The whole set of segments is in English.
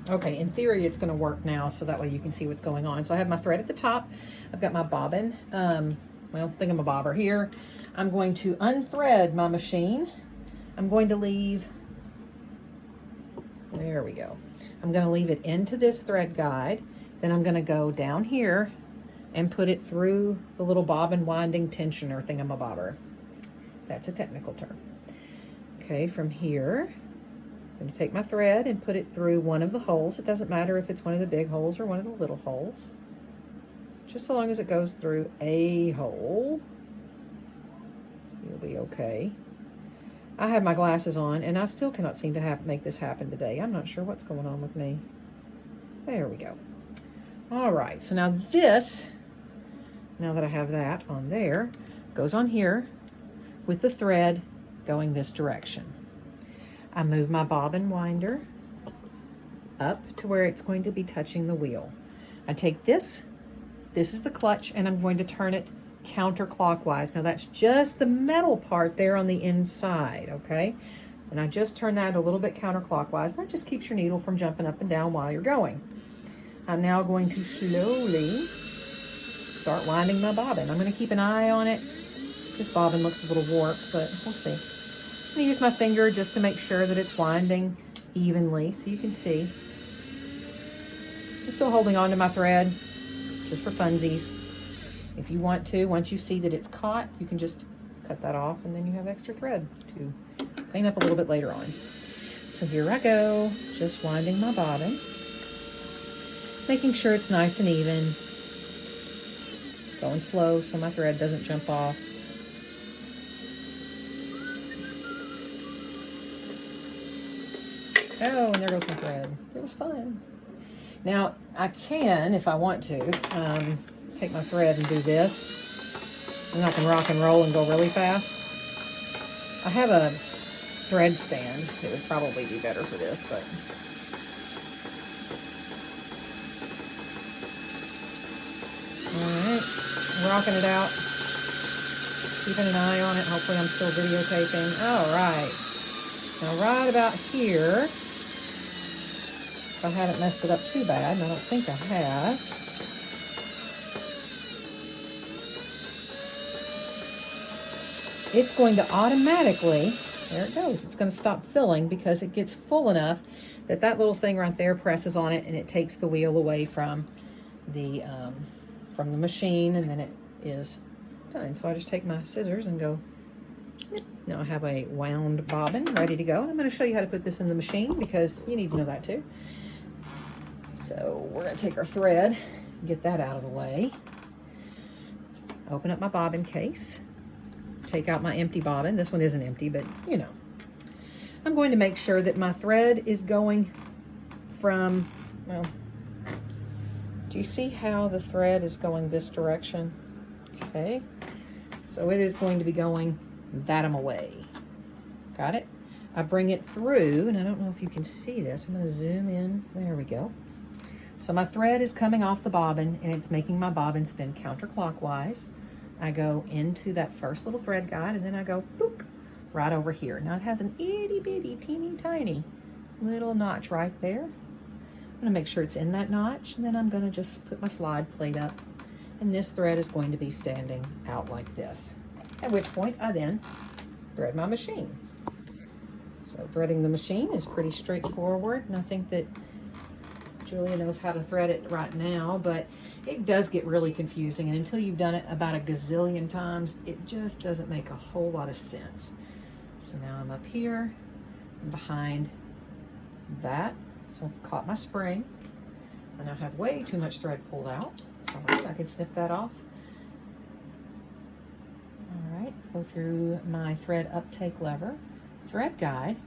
Okay, in theory it's gonna work now, so that way you can see what's going on. So I have my thread at the top. I've got my bobbin, well, thingamabobber here. I'm going to unthread my machine. I'm going to leave, there we go. I'm gonna leave it into this thread guide. Then I'm gonna go down here and put it through the little bobbin winding tensioner thingamabobber. That's a technical term. Okay, from here, I'm going to take my thread and put it through one of the holes. It doesn't matter if it's one of the big holes or one of the little holes. Just so long as it goes through a hole, you'll be okay. I have my glasses on and I still cannot seem to make this happen today. I'm not sure what's going on with me. There we go. All right, so now this, now that I have that on there, goes on here with the thread going this direction. I move my bobbin winder up to where it's going to be touching the wheel. I take this is the clutch, and I'm going to turn it counterclockwise. Now that's just the metal part there on the inside, okay? And I just turn that a little bit counterclockwise, and that just keeps your needle from jumping up and down while you're going. I'm now going to slowly start winding my bobbin. I'm going to keep an eye on it. This bobbin looks a little warped, but we'll see. I'm going to use my finger just to make sure that it's winding evenly so you can see. I'm still holding on to my thread just for funsies. If you want to, once you see that it's caught, you can just cut that off and then you have extra thread to clean up a little bit later on. So here I go, just winding my bobbin, making sure it's nice and even, going slow so my thread doesn't jump off. Oh, and there goes my thread. It was fun. Now, I can, if I want to, take my thread and do this. And I can rock and roll and go really fast. I have a thread stand. It would probably be better for this, but... Alright, rocking it out. Keeping an eye on it. Hopefully I'm still videotaping. Alright. Now right about here, if I haven't messed it up too bad, and I don't think I have, it's going to automatically, there it goes, it's going to stop filling because it gets full enough that that little thing right there presses on it and it takes the wheel away from the machine, and then it is done. So I just take my scissors and go snip. Now I have a wound bobbin ready to go. I'm going to show you how to put this in the machine because you need to know that too. So we're going to take our thread, get that out of the way, open up my bobbin case, take out my empty bobbin. This one isn't empty, but you know. I'm going to make sure that my thread is going from, well, do you see how the thread is going this direction? Okay, so it is going to be going that away. Got it? I bring it through, and I don't know if you can see this. I'm going to zoom in. There we go. So my thread is coming off the bobbin, and it's making my bobbin spin counterclockwise. I go into that first little thread guide, and then I go boop right over here. Now it has an itty bitty teeny tiny little notch right there. I'm going to make sure it's in that notch, and then I'm going to just put my slide plate up, and this thread is going to be standing out like this. At which point I then thread my machine. So threading the machine is pretty straightforward, and I think that Julia knows how to thread it right now, but it does get really confusing, and until you've done it about a gazillion times, it just doesn't make a whole lot of sense. So now I'm up here and behind that, so I've caught my spring, and I have way too much thread pulled out, so I can snip that off. All right, go through my thread uptake lever, thread guide,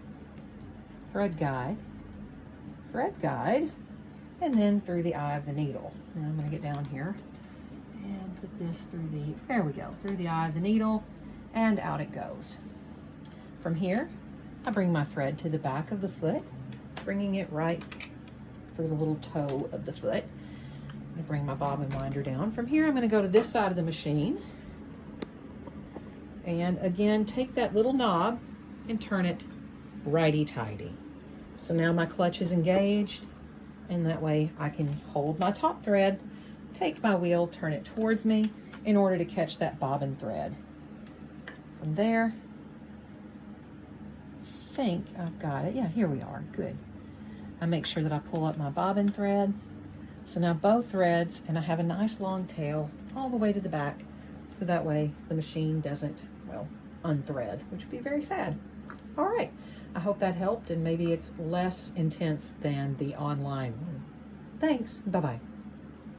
thread guide, thread guide, and then through the eye of the needle. And I'm going to get down here and put this through the, there we go, through the eye of the needle, and out it goes. From here, I bring my thread to the back of the foot, bringing it right through the little toe of the foot. I bring my bobbin winder down. From here, I'm going to go to this side of the machine, and again, take that little knob and turn it righty-tighty. So now my clutch is engaged. And that way I can hold my top thread, take my wheel, turn it towards me in order to catch that bobbin thread. From there, I think I've got it. Yeah, here we are, good. I make sure that I pull up my bobbin thread. So now both threads, and I have a nice long tail all the way to the back, so that way the machine doesn't, well, unthread, which would be very sad. All right, I hope that helped, and maybe it's less intense than the online one. Thanks, bye-bye.